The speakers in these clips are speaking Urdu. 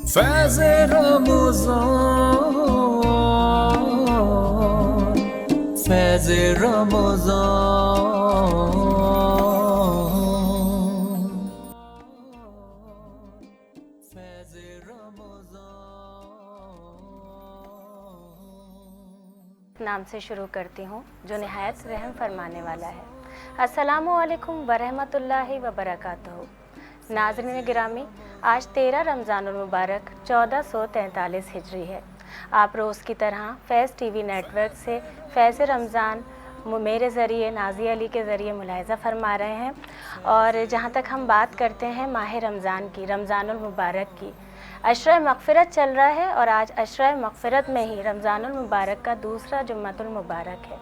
فیض رمضان، فیض رمضان، فیض رمضان۔ نام سے شروع کرتی ہوں جو نہایت رحم فرمانے والا ہے۔ السلام علیکم ورحمۃ اللہ وبرکاتہ۔ ناظرین گرامی، آج 13 رمضان المبارک 1443 ہجری ہے۔ آپ روز کی طرح فیض ٹی وی نیٹ ورک سے فیض رمضان میرے ذریعے، نازی علی کے ذریعے ملاحظہ فرما رہے ہیں، اور جہاں تک ہم بات کرتے ہیں ماہ رمضان کی، رمضان المبارک کی، عشرہ مغفرت چل رہا ہے، اور آج عشرہ مغفرت میں ہی رمضان المبارک کا دوسرا جمعۃ المبارک ہے۔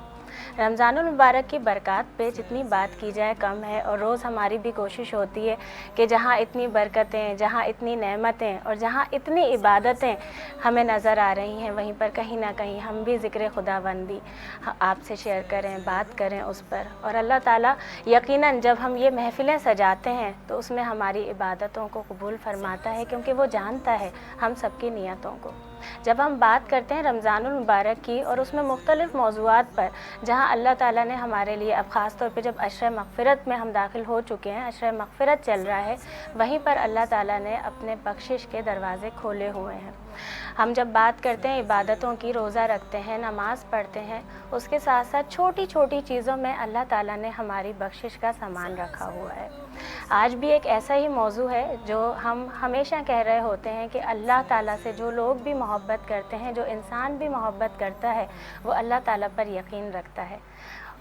رمضان المبارک کی برکات پہ جتنی بات کی جائے کم ہے، اور روز ہماری بھی کوشش ہوتی ہے کہ جہاں اتنی برکتیں، جہاں اتنی نعمتیں اور جہاں اتنی عبادتیں ہمیں نظر آ رہی ہیں، وہیں پر کہیں نہ کہیں ہم بھی ذکر خداوندی آپ سے شیئر کریں، بات کریں اس پر۔ اور اللہ تعالیٰ یقیناً جب ہم یہ محفلیں سجاتے ہیں تو اس میں ہماری عبادتوں کو قبول فرماتا ہے، کیونکہ وہ جانتا ہے ہم سب کی نیتوں کو۔ جب ہم بات کرتے ہیں رمضان المبارک کی اور اس میں مختلف موضوعات پر، جہاں اللہ تعالیٰ نے ہمارے لیے، اب خاص طور پہ جب عشرہ مغفرت میں ہم داخل ہو چکے ہیں، عشرہ مغفرت چل رہا ہے، وہیں پر اللہ تعالیٰ نے اپنے بخشش کے دروازے کھولے ہوئے ہیں۔ ہم جب بات کرتے ہیں عبادتوں کی، روزہ رکھتے ہیں، نماز پڑھتے ہیں، اس کے ساتھ ساتھ چھوٹی چھوٹی چیزوں میں اللہ تعالیٰ نے ہماری بخشش کا سامان رکھا ہوا ہے۔ آج بھی ایک ایسا ہی موضوع ہے جو ہم ہمیشہ کہہ رہے ہوتے ہیں کہ اللہ تعالیٰ سے جو لوگ بھی محبت کرتے ہیں، جو انسان بھی محبت کرتا ہے، وہ اللہ تعالیٰ پر یقین رکھتا ہے،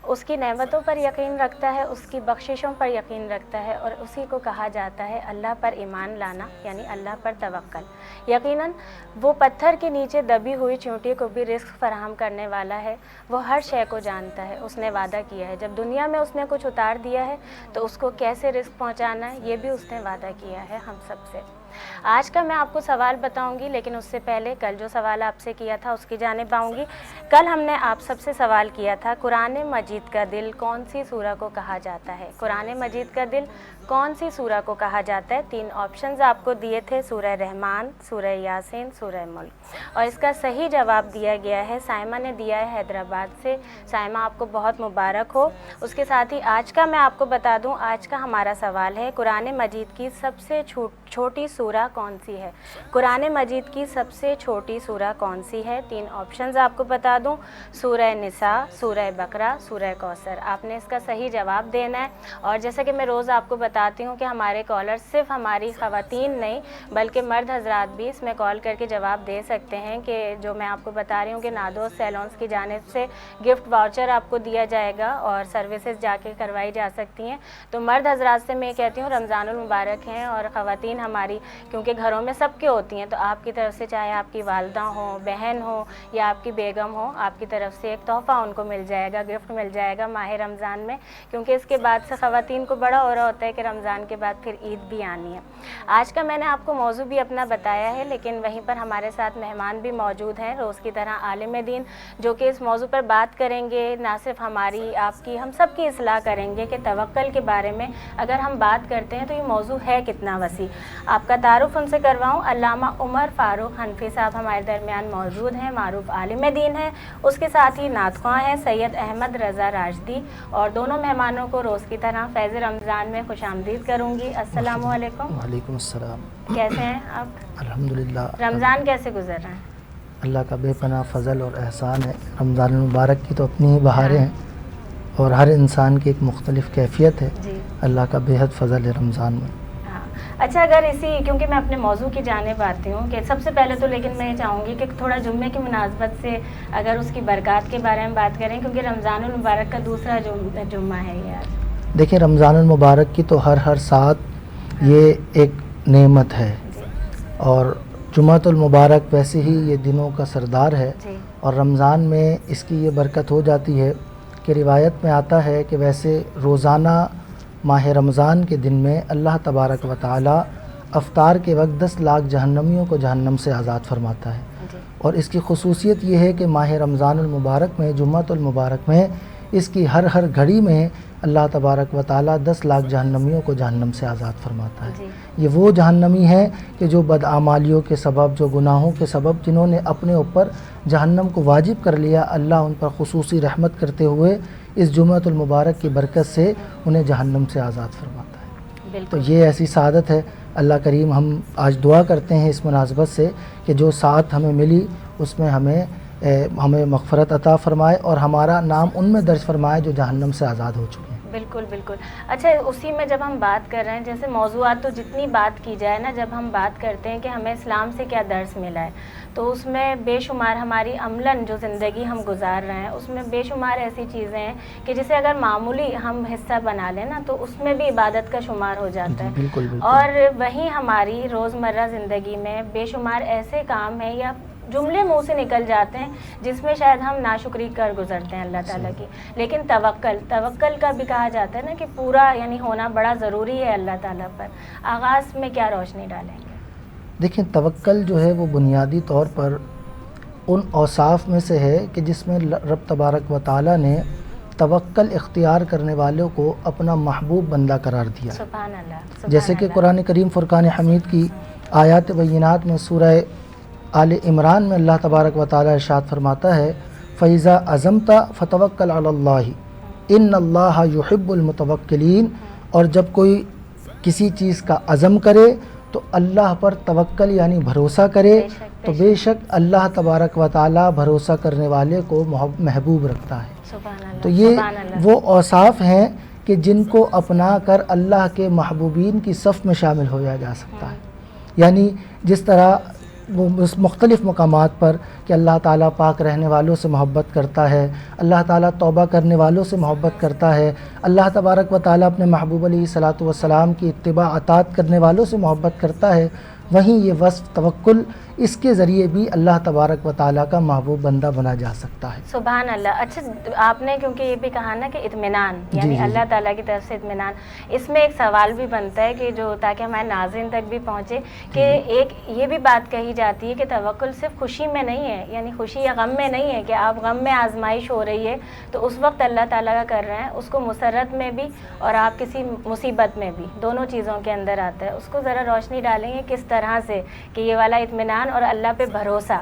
اس کی نعمتوں پر یقین رکھتا ہے، اس کی بخششوں پر یقین رکھتا ہے، اور اسی کو کہا جاتا ہے اللہ پر ایمان لانا، یعنی اللہ پر توکل۔ یقیناً وہ پتھر کے نیچے دبی ہوئی چیونٹی کو بھی رزق فراہم کرنے والا ہے، وہ ہر شے کو جانتا ہے، اس نے وعدہ کیا ہے، جب دنیا میں اس نے کچھ اتار دیا ہے تو اس کو کیسے رزق پہنچانا ہے یہ بھی اس نے وعدہ کیا ہے ہم سب سے۔ آج کا میں آپ کو سوال بتاؤں گی، لیکن اس سے پہلے کل جو سوال آپ سے کیا تھا اس کی جانب آؤں گی۔ کل ہم نے آپ سب سے سوال کیا تھا قرآن مجید کا دل کون سی سورہ کو کہا جاتا ہے؟ قرآن مجید کا دل کون سی سورہ کو کہا جاتا ہے؟ 3 آپشنز آپ کو دیے تھے، سورہ رحمان، سورہ یاسین، سورہ ملک، اور اس کا صحیح جواب دیا گیا ہے، سائمہ نے دیا ہے حیدرآباد سے۔ سائمہ آپ کو بہت مبارک ہو۔ اس کے ساتھ ہی آج کا میں آپ کو بتا دوں، آج کا ہمارا سوال ہے قرآن مجید کی سب سے چھوٹی سورہ کون سی ہے؟ قرآن مجید کی سب سے چھوٹی سورہ کون سی ہے؟ 3 آپشنز آپ کو بتا دوں، سورہ نساء، سورہ بقرہ، سورہ کوثر۔ آپ نے اس کا صحیح جواب دینا ہے، اور جیسا کہ میں روز آپ کو بتاتی ہوں کہ ہمارے کالر صرف ہماری خواتین نہیں بلکہ مرد حضرات بھی اس میں کال کر کے جواب دے سکتے ہیں، کہ جو میں آپ کو بتا رہی ہوں کہ نادوز سیلونز کی جانب سے گفٹ واؤچر آپ کو دیا جائے گا، اور سروسز جا کے کروائی جا سکتی ہیں۔ تو مرد حضرات سے میں کہتی ہوں رمضان المبارک ہیں، اور خواتین ہماری کیونکہ گھروں میں سب کے ہوتی ہیں، تو آپ کی طرف سے چاہے آپ کی والدہ ہوں، بہن ہوں یا آپ کی بیگم ہو، آپ کی طرف سے ایک تحفہ ان کو مل جائے گا، گفٹ مل جائے گا ماہ رمضان میں، کیونکہ اس کے بعد سے خواتین کو بڑا ہو رہا ہوتا ہے کہ رمضان کے بعد پھر عید بھی آنی ہے۔ آج کا میں نے آپ کو موضوع بھی اپنا بتایا ہے، لیکن وہیں پر ہمارے ساتھ مہمان بھی موجود ہیں، روز کی طرح عالم دین، جو کہ اس موضوع پر بات کریں گے، نہ صرف ہماری، آپ کی، ہم سب کی اصلاح کریں گے کہ توکل کے بارے میں اگر ہم بات کرتے ہیں تو یہ موضوع ہے کتنا وسیع۔ آپ کا تعارف ان سے کرواؤں، علامہ عمر فاروق حنفی صاحب ہمارے درمیان موجود ہیں، معروف عالم دین ہیں، اس کے ساتھ ہی نعت خواں ہیں سید احمد رضا راشدی، اور دونوں مہمانوں کو روز کی طرح فیض رمضان میں خوش آمدید کروں گی۔ السلام علیکم۔ وعلیکم السلام۔ کیسے ہیں آپ؟ الحمدللہ، رمضان کیسے گزر رہا ہے؟ اللہ کا بے پناہ فضل اور احسان ہے۔ رمضان المبارک کی تو اپنی ہی بہاریں ہیں، اور ہر انسان کی ایک مختلف کیفیت ہے۔ جی، اللہ کا بے حد فضل ہے رمضان میں۔ اچھا، اگر کیونکہ میں اپنے موضوع کی جانب آتی ہوں کہ سب سے پہلے تو لیکن میں یہ چاہوں گی کہ تھوڑا جمعے کی مناسبت سے اگر اس کی برکات کے بارے میں بات کریں، کیونکہ رمضان المبارک کا دوسرا جمعہ ہے یہ آج۔ دیکھیں، رمضان المبارک کی تو ہر ساتھ یہ ایک نعمت ہے، اور جمعۃ المبارک ویسے ہی یہ دنوں کا سردار ہے، جی، اور رمضان میں اس کی یہ برکت ہو جاتی ہے کہ روایت میں آتا ہے کہ ویسے روزانہ ماہ رمضان کے دن میں اللہ تبارک و تعالی افطار کے وقت 10 لاکھ جہنمیوں کو جہنم سے آزاد فرماتا ہے، جی، اور اس کی خصوصیت یہ ہے کہ ماہ رمضان المبارک میں، جمعۃ المبارک میں اس کی ہر ہر گھڑی میں اللہ تبارک و تعالیٰ 10 لاکھ جہنمیوں کو جہنم سے آزاد فرماتا ہے. جی. یہ وہ جہنمی ہیں کہ جو بدعمالیوں کے سبب، جو گناہوں کے سبب، جنہوں نے اپنے اوپر جہنم کو واجب کر لیا، اللہ ان پر خصوصی رحمت کرتے ہوئے اس جمعۃ المبارک کی برکت سے انہیں جہنم سے آزاد فرماتا ہے. تو بالکل. یہ ایسی سعادت ہے. اللہ کریم ہم آج دعا کرتے ہیں اس مناسبت سے کہ جو سعادت ہمیں ملی اس میں ہمیں مغفرت عطا فرمائے اور ہمارا نام ان میں درج فرمائے جو جہنم سے آزاد ہو چکے ہیں. بالکل بالکل. اچھا، اسی میں جب ہم بات کر رہے ہیں، جیسے موضوعات تو جتنی بات کی جائے نا، جب ہم بات کرتے ہیں کہ ہمیں اسلام سے کیا درس ملا ہے، تو اس میں بے شمار ہماری عملاً جو زندگی ہم گزار رہے ہیں اس میں بے شمار ایسی چیزیں ہیں کہ جسے اگر معمولی ہم حصہ بنا لیں نا تو اس میں بھی عبادت کا شمار ہو جاتا ہے. بالکل بالکل. اور وہیں ہماری روزمرہ زندگی میں بے شمار ایسے کام ہیں یا جملے منہ سے نکل جاتے ہیں جس میں شاید ہم ناشکری کر گزرتے ہیں اللہ تعالیٰ کی. لیکن توکل کا بھی کہا جاتا ہے نا کہ پورا یعنی ہونا بڑا ضروری ہے اللہ تعالیٰ پر. آغاز میں کیا روشنی ڈالیں گے؟ دیکھیں، توکل جو ہے وہ بنیادی طور پر ان اوصاف میں سے ہے کہ جس میں رب تبارک و تعالیٰ نے توکل اختیار کرنے والوں کو اپنا محبوب بندہ قرار دیا. سبحان اللہ. سبحان جیسے کہ اللہ. قرآن کریم فرقان حمید کی آیات بینات میں سورہ آل عمران میں اللہ تبارک و تعالیٰ ارشاد فرماتا ہے فَإِذَا عَزَمْتَ فَتَوَكَّلْ عَلَى اللَّهِ إِنَّ اللَّهَ يُحِبُّ الْمُتَوَكِّلِينَ. اور جب کوئی کسی چیز کا عزم کرے تو اللہ پر توکل یعنی بھروسہ کرے تو بے شک اللہ تبارک و تعالیٰ بھروسہ کرنے والے کو محبوب رکھتا ہے. سبحان اللہ. تو یہ سبحان اللہ. وہ اوصاف ہیں کہ جن کو اپنا کر اللہ کے محبوبین کی صف میں شامل ہویا جا سکتا ہے. یعنی جس طرح وہ مختلف مقامات پر کہ اللہ تعالیٰ پاک رہنے والوں سے محبت کرتا ہے، اللہ تعالیٰ توبہ کرنے والوں سے محبت کرتا ہے، اللہ تبارک و تعالیٰ اپنے محبوب علیہ الصلاۃ والسلام کی اتباع اطاعت کرنے والوں سے محبت کرتا ہے. وہیں یہ وصف توکل، اس کے ذریعے بھی اللہ تبارک و تعالیٰ کا محبوب بندہ بنا جا سکتا ہے. سبحان اللہ. اچھا، آپ نے کیونکہ یہ بھی کہا نا کہ اطمینان یعنی جی. اللہ تعالیٰ کی طرف سے اطمینان، اس میں ایک سوال بھی بنتا ہے کہ جو تاکہ ہمارے ناظرین تک بھی پہنچے کہ ایک یہ بھی بات کہی جاتی ہے کہ توکل صرف خوشی میں نہیں ہے، یعنی خوشی یا غم میں نہیں ہے کہ آپ غم میں آزمائش ہو رہی ہے تو اس وقت اللہ تعالیٰ کا کر رہے ہیں، اس کو مسرت میں بھی اور آپ کسی مصیبت میں بھی دونوں چیزوں کے اندر آتا ہے. اس کو ذرا روشنی ڈالیں گے کس طرح سے کہ یہ والا اطمینان اور اللہ پہ بھروسہ.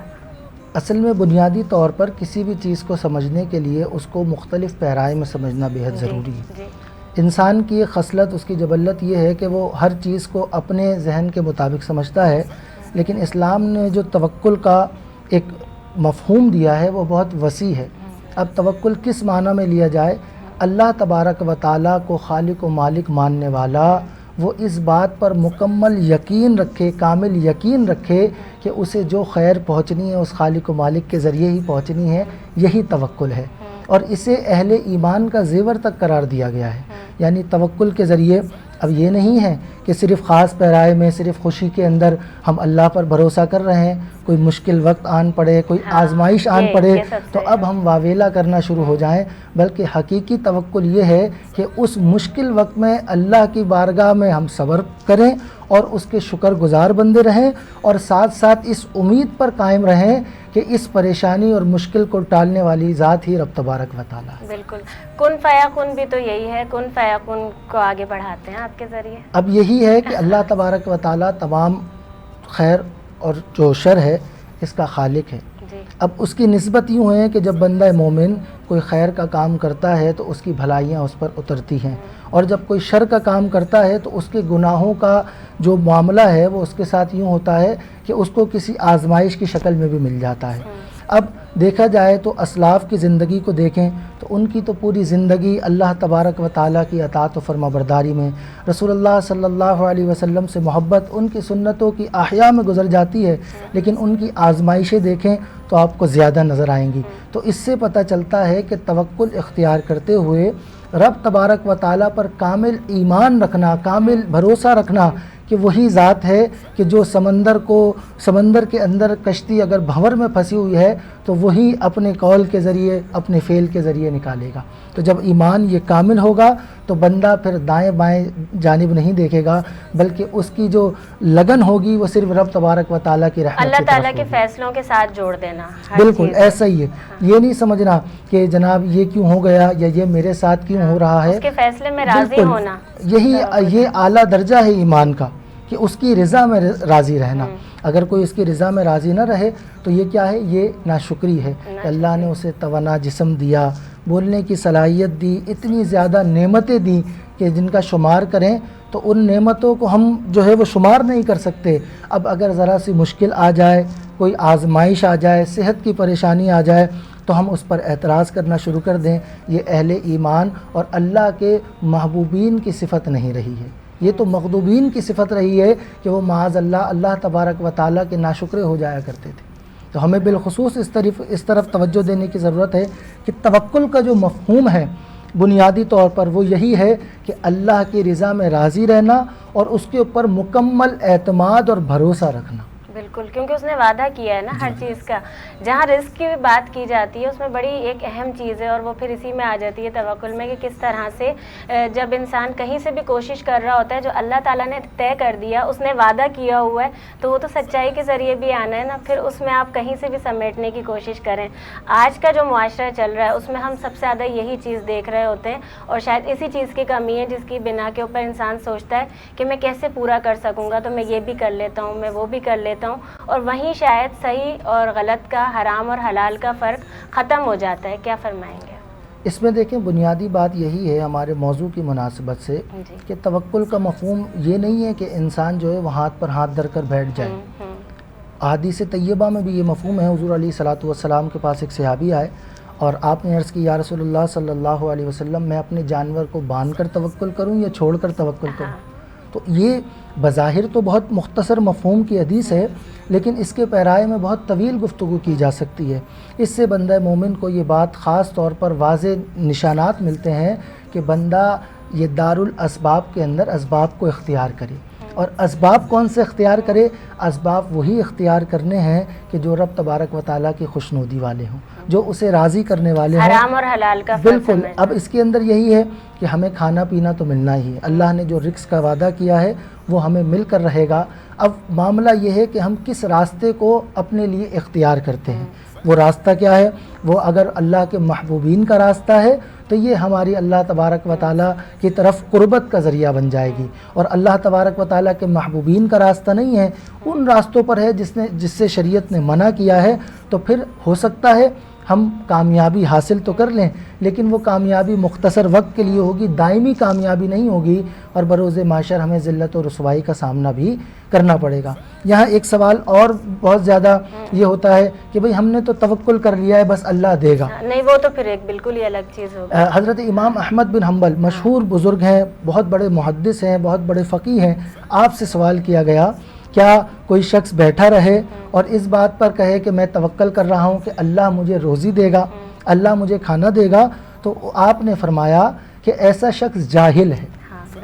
اصل میں بنیادی طور پر کسی بھی چیز کو سمجھنے کے لیے اس کو مختلف پیرائے میں سمجھنا بیحد ضروری ہے. جی. انسان کی ایک خصلت، اس کی جبلت یہ ہے کہ وہ ہر چیز کو اپنے ذہن کے مطابق سمجھتا ہے، لیکن اسلام نے جو توکل کا ایک مفہوم دیا ہے وہ بہت وسیع ہے. اب توکل کس معنی میں لیا جائے؟ اللہ تبارک و تعالیٰ کو خالق و مالک ماننے والا وہ اس بات پر مکمل یقین رکھے، کامل یقین رکھے کہ اسے جو خیر پہنچنی ہے اس خالق و مالک کے ذریعے ہی پہنچنی ہے، یہی توکل ہے. اور اسے اہل ایمان کا زیور تک قرار دیا گیا ہے. یعنی توکل کے ذریعے اب یہ نہیں ہے کہ صرف خاص پیرائے میں، صرف خوشی کے اندر ہم اللہ پر بھروسہ کر رہے ہیں، کوئی مشکل وقت آن پڑے، کوئی آزمائش آن پڑے تو اب ہم واویلا کرنا شروع ہو جائیں. بلکہ حقیقی توکل یہ ہے کہ اس مشکل وقت میں اللہ کی بارگاہ میں ہم صبر کریں اور اس کے شکر گزار بندے رہیں، اور ساتھ ساتھ اس امید پر قائم رہیں کہ اس پریشانی اور مشکل کو ٹالنے والی ذات ہی رب تبارک و تعالیٰ ہے. بالکل. کن فیکن بھی تو یہی ہے، کن فیکن کو آگے بڑھاتے ہیں آپ کے ذریعے. اب یہی ہے کہ اللہ تبارک و تعالیٰ تمام خیر اور جو شر ہے اس کا خالق ہے. جی. اب اس کی نسبت یوں ہے کہ جب بندہ مومن کوئی خیر کا کام کرتا ہے تو اس کی بھلائیاں اس پر اترتی ہیں، اور جب کوئی شر کا کام کرتا ہے تو اس کے گناہوں کا جو معاملہ ہے وہ اس کے ساتھ یوں ہوتا ہے کہ اس کو کسی آزمائش کی شکل میں بھی مل جاتا ہے. اب دیکھا جائے تو اسلاف کی زندگی کو دیکھیں تو ان کی تو پوری زندگی اللہ تبارک و تعالیٰ کی اطاعت و فرما برداری میں، رسول اللہ صلی اللہ علیہ وسلم سے محبت، ان کی سنتوں کی احیاء میں گزر جاتی ہے، لیکن ان کی آزمائشیں دیکھیں تو آپ کو زیادہ نظر آئیں گی. تو اس سے پتہ چلتا ہے کہ توکل اختیار کرتے ہوئے رب تبارک و تعالیٰ پر کامل ایمان رکھنا، کامل بھروسہ رکھنا کہ وہی ذات ہے کہ جو سمندر کے اندر کشتی اگر بھنور میں پھنسی ہوئی ہے تو وہی اپنے قول کے ذریعے اپنے فعل کے ذریعے نکالے گا۔ تو جب ایمان یہ کامل ہوگا تو بندہ پھر دائیں بائیں جانب نہیں دیکھے گا، بلکہ اس کی جو لگن ہوگی وہ صرف رب تبارک و تعالیٰ کی رحمت اللہ کی تعالیٰ طرف کے ہوگی۔ فیصلوں کے ساتھ جوڑ دینا ہر بالکل چیز۔ ایسا ہی ہے، یہ نہیں سمجھنا کہ جناب یہ کیوں ہو گیا یا یہ میرے ساتھ کیوں ہو رہا ہے، اس کے فیصلے میں راضی بالکل ہونا۔ یہ اعلیٰ درجہ ہے ایمان کا، کہ اس کی رضا میں راضی رہنا۔ اگر کوئی اس کی رضا میں راضی نہ رہے تو یہ کیا ہے، یہ ناشکری ہے کہ اللہ نے اسے توانا جسم دیا، بولنے کی صلاحیت دی، اتنی زیادہ نعمتیں دی کہ جن کا شمار کریں تو ان نعمتوں کو ہم جو ہے وہ شمار نہیں کر سکتے۔ اب اگر ذرا سی مشکل آ جائے، کوئی آزمائش آ جائے، صحت کی پریشانی آ جائے تو ہم اس پر اعتراض کرنا شروع کر دیں، یہ اہل ایمان اور اللہ کے محبوبین کی صفت نہیں رہی ہے، یہ تو مغضوبین کی صفت رہی ہے کہ وہ معاذ اللہ تبارک و تعالیٰ کے ناشکرے ہو جایا کرتے تھے۔ تو ہمیں بالخصوص اس طرف توجہ دینے کی ضرورت ہے کہ توکل کا جو مفہوم ہے بنیادی طور پر وہ یہی ہے کہ اللہ کی رضا میں راضی رہنا اور اس کے اوپر مکمل اعتماد اور بھروسہ رکھنا۔ بالکل، کیونکہ اس نے وعدہ کیا ہے نا ہر چیز کا۔ جہاں رزق کی بات کی جاتی ہے اس میں بڑی ایک اہم چیز ہے، اور وہ پھر اسی میں آ جاتی ہے توکل میں، کہ کس طرح سے جب انسان کہیں سے بھی کوشش کر رہا ہوتا ہے، جو اللہ تعالیٰ نے طے کر دیا، اس نے وعدہ کیا ہوا ہے، تو وہ تو سچائی کے ذریعے بھی آنا ہے نا، پھر اس میں آپ کہیں سے بھی سمیٹنے کی کوشش کریں۔ آج کا جو معاشرہ چل رہا ہے اس میں ہم سب سے زیادہ یہی چیز دیکھ رہے ہوتے ہیں، اور شاید اسی چیز کی کمی ہے جس کی بنا کے اوپر انسان سوچتا ہے کہ میں کیسے پورا کر سکوں گا، تو میں یہ بھی کر لیتا ہوں، میں وہ بھی کر لیتا ہوں، اور وہیں شاید صحیح اور غلط کا، حرام اور حلال کا فرق ختم ہو جاتا ہے۔ کیا فرمائیں گے؟ اس میں دیکھیں بنیادی بات یہی ہے ہمارے موضوع کی مناسبت سے جی۔ کہ توکل کا مفہوم یہ نہیں ہے کہ انسان جو ہے وہ ہاتھ پر ہاتھ دھر کر بیٹھ جائے۔ احادیث طیبہ میں بھی یہ مفہوم ہے۔ حضور علیہ الصلوۃ والسلام کے پاس ایک صحابی آئے اور آپ نے عرض کی یا رسول اللہ صلی اللہ علیہ وسلم، میں اپنے جانور کو باندھ کر توکل کروں یا چھوڑ کر توکل کروں؟ تو یہ بظاہر تو بہت مختصر مفہوم کی حدیث ہے، لیکن اس کے پیرائے میں بہت طویل گفتگو کی جا سکتی ہے۔ اس سے بندہ مومن کو یہ بات خاص طور پر واضح نشانات ملتے ہیں کہ بندہ یہ دارالاسباب کے اندر اسباب کو اختیار کرے۔ اور اسباب کون سے اختیار کرے؟ اسباب وہی اختیار کرنے ہیں کہ جو رب تبارک و تعالیٰ کی خوشنودی والے ہوں، جو اسے راضی کرنے والے ہوں۔ حرام اور حلال کا فرق بالکل، سمجھنا۔ اب اس کے اندر یہی ہے کہ ہمیں کھانا پینا تو ملنا ہی ہے، اللہ نے جو رزق کا وعدہ کیا ہے وہ ہمیں مل کر رہے گا۔ اب معاملہ یہ ہے کہ ہم کس راستے کو اپنے لیے اختیار کرتے ہیں۔ وہ راستہ کیا ہے؟ وہ اگر اللہ کے محبوبین کا راستہ ہے تو یہ ہماری اللہ تبارک و تعالیٰ کی طرف قربت کا ذریعہ بن جائے گی، اور اللہ تبارک و تعالیٰ کے محبوبین کا راستہ نہیں ہے، ان راستوں پر ہے جس سے شریعت نے منع کیا ہے، تو پھر ہو سکتا ہے ہم کامیابی حاصل تو کر لیں، لیکن وہ کامیابی مختصر وقت کے لیے ہوگی، دائمی کامیابی نہیں ہوگی، اور بروز معاشر ہمیں ذلت و رسوائی کا سامنا بھی کرنا پڑے گا۔ یہاں ایک سوال اور بہت زیادہ یہ ہوتا ہے کہ بھئی ہم نے تو توکل کر لیا ہے، بس اللہ دے گا۔ نہیں، وہ تو پھر ایک بالکل ہی الگ چیز ہوگی۔ حضرت امام احمد بن حنبل مشہور بزرگ ہیں، بہت بڑے محدث ہیں، بہت بڑے فقیہ ہیں۔ آپ سے سوال کیا گیا کیا کوئی شخص بیٹھا رہے اور اس بات پر کہے کہ میں توکل کر رہا ہوں کہ اللہ مجھے روزی دے گا، اللہ مجھے کھانا دے گا، تو آپ نے فرمایا کہ ایسا شخص جاہل ہے،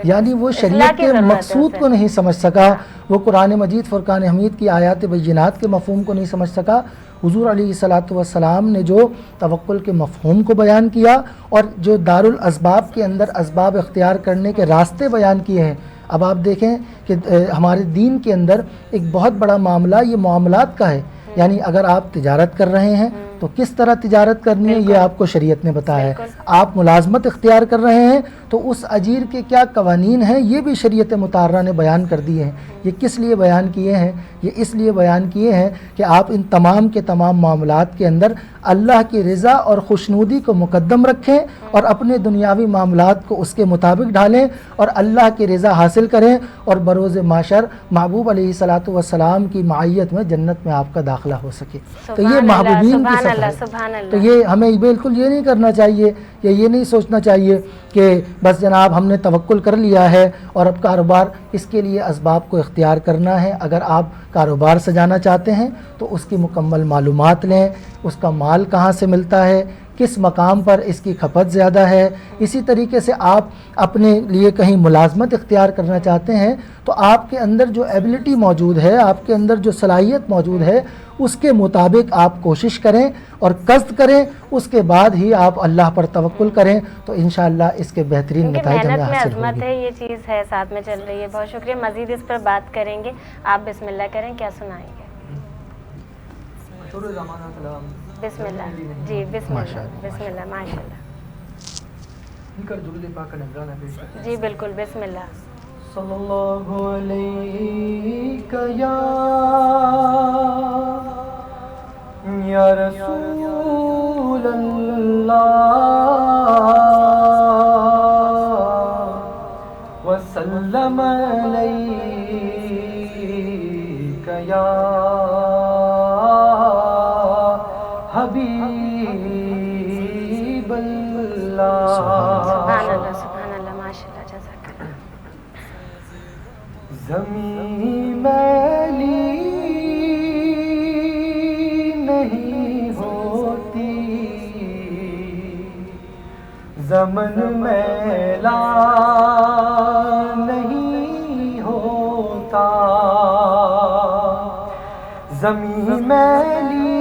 یعنی وہ شریعت کے مقصود کو نہیں سمجھ سکا، وہ قرآن مجید فرقان حمید کی آیات بینات کے مفہوم کو نہیں سمجھ سکا۔ حضور علیہ الصلوۃ والسلام نے جو توکل کے مفہوم کو بیان کیا اور جو دارالاسباب کے اندر اسباب اختیار کرنے کے راستے بیان کیے ہیں، اب آپ دیکھیں کہ ہمارے دین کے اندر ایک بہت بڑا معاملہ یہ معاملات کا ہے، یعنی اگر آپ تجارت کر رہے ہیں تو کس طرح تجارت کرنی ہے یہ آپ کو شریعت نے بتایا ہے۔ آپ ملازمت اختیار کر رہے ہیں تو اس اجیر کے کیا قوانین ہیں یہ بھی شریعت مطہرہ نے بیان کر دیے ہیں۔ یہ کس لیے بیان کیے ہیں؟ یہ اس لیے بیان کیے ہیں کہ آپ ان تمام کے تمام معاملات کے اندر اللہ کی رضا اور خوشنودی کو مقدم رکھیں اور اپنے دنیاوی معاملات کو اس کے مطابق ڈھالیں اور اللہ کی رضا حاصل کریں، اور بروز معاشر محبوب علیہ الصلوۃ والسلام کی معیت میں جنت میں آپ کا داخلہ ہو سکے۔ تو یہ محبوبین کی صفت ہے۔ تو یہ ہمیں بالکل یہ نہیں کرنا چاہیے یا یہ نہیں سوچنا چاہیے کہ بس جناب ہم نے توکل کر لیا ہے اور اب کاروبار، اس کے لیے اسباب کو اختیار کرنا ہے۔ اگر آپ کاروبار سجانا چاہتے ہیں تو اس کی مکمل معلومات لیں، اس کا مال کہاں سے ملتا ہے، کس مقام پر اس کی کھپت زیادہ ہے. اسی طریقے سے آپ اپنے لیے کہیں ملازمت اختیار کرنا چاہتے ہیں تو آپ کے اندر جو ایبلٹی موجود ہے، آپ کے اندر جو صلاحیت موجود ہے، اس کے مطابق آپ کوشش کریں اور قصد کریں. اس کے بعد ہی آپ اللہ پر توکل کریں تو انشاءاللہ اس کے بہترین کیونکہ نتائج ہمیں محنت میں حاصل عظمت ہوگی. ہے، یہ چیز ہے ساتھ میں چل رہی ہے. بہت شکریہ. مزید اس پر بات کریں گے. آپ بسم اللہ کریں، کیا سنائیں گے؟ بسم اللہ. جی بسم ماشاء اللہ، اللہ، بسم اللہ، ماشاء اللہ. جی بالکل، بسم اللہ. صلی اللہ علیہ یا رسول اللہ وسلم علیہ یا حبیب اللہ. سبحان اللہ، سبحان اللہ، ماشاء اللہ، جزاک اللہ. زمین میلی نہیں ہوتی، زمن میلا نہیں ہوتا. زمین میلی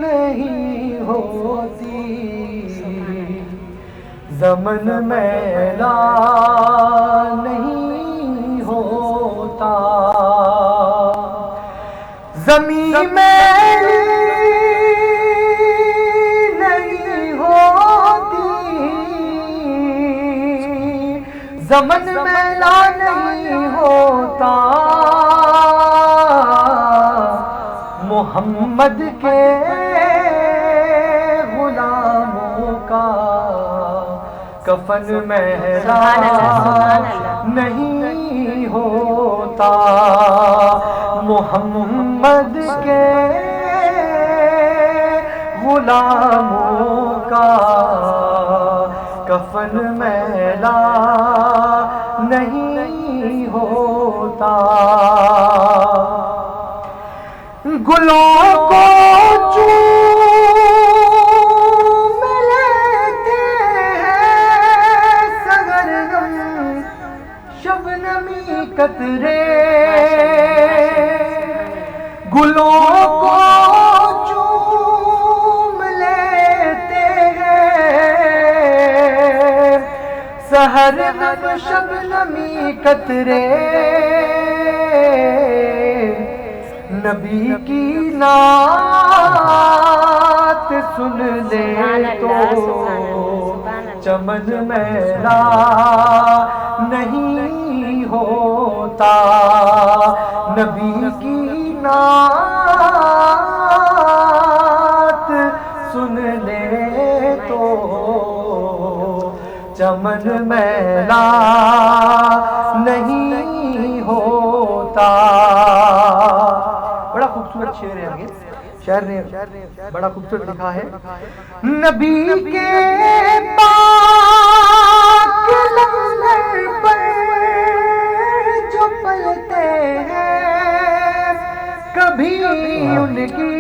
نہیں ہوتی، زمن میلا نہیں ہوتا. زمین میلی نہیں ہوتی، زمن میلا نہیں ہوتا. محمد کے غلاموں کا کفن میلا نہیں ہوتا. محمد کے غلاموں کا کفن میلا نہیں ہوتا. گلوں کو چوم لیتے ہیں سحرگم شبنمی قطرے. گلوں کو چوم لیتے ہیں سحرگم شبنمی قطرے. نبی کی نعت سن لے تو چمن میلا نہیں ہوتا. نبی کی نعت سن لے تو چمن میلا نہیں ہوتا. بڑا خوبصورت شعر ہے. شاعر نے بڑا خوبصورت لکھا ہے. نبی کے پاک لنگر پر جو پلتے ہیں کبھی ان کی،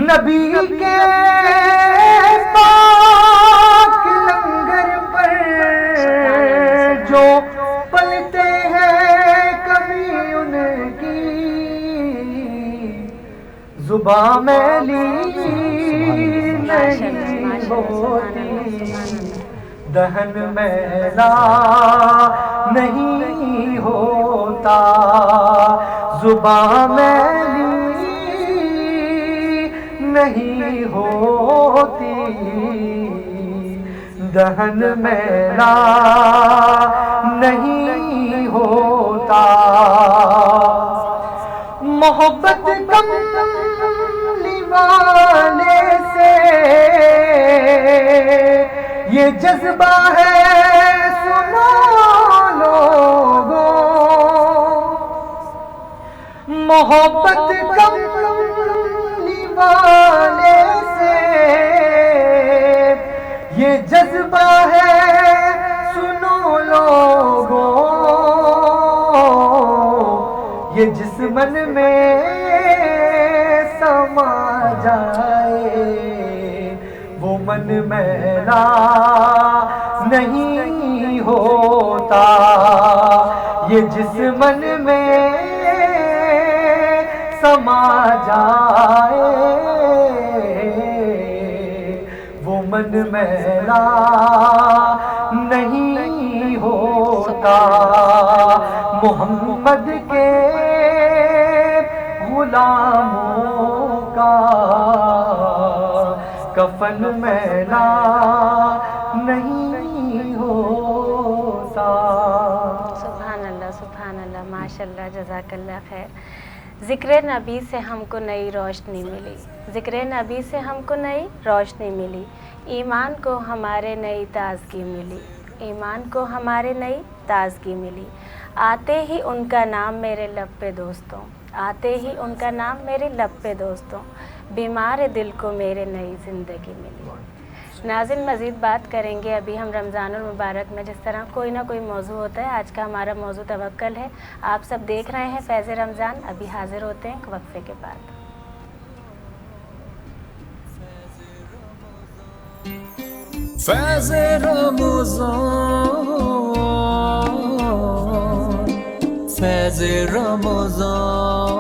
نبی کے پاک لنگر پر جو پلتے ہیں کبھی ان کی زباں میلی نہیں ہوتی. دہن میلا نہیں ہوتا. زباں میلی نہیں ہوتی. دہن میلا نہیں ہوتا. محبت کملی والے سے یہ جذبہ ہے سنو لوگوں. محبت کملی والے سے یہ جذبہ ہے سنو لوگوں. یہ جس من میں جائے وہ من میلا نہیں ہوتا، یہ جس من میں سما جائے وہ من میلا نہیں ہوتا۔ محمد کے غلاموں کا کفن میلا نہیں ہوتا۔ سبحان اللہ، ماشاء اللہ، جزاک اللہ خیر۔ ذکر نبی سے ہم کو نئی روشنی ملی، ذکر نبی سے ہم کو نئی روشنی ملی، ایمان کو ہمارے نئی تازگی ملی، ایمان کو ہمارے نئی تازگی ملی، آتے ہی ان کا نام میرے لب پہ دوستوں، آتے ہی ان کا نام میرے لب پہ دوستوں، بیمار دل کو میرے نئی زندگی ملی۔ ناظرین مزید بات کریں گے، ابھی ہم رمضان المبارک میں جس طرح کوئی نہ کوئی موضوع ہوتا ہے، آج کا ہمارا موضوع توکل ہے۔ آپ سب دیکھ رہے ہیں فیض رمضان، ابھی حاضر ہوتے ہیں ایک وقفے کے بعد۔ فیض رمضان، فیض رمضان،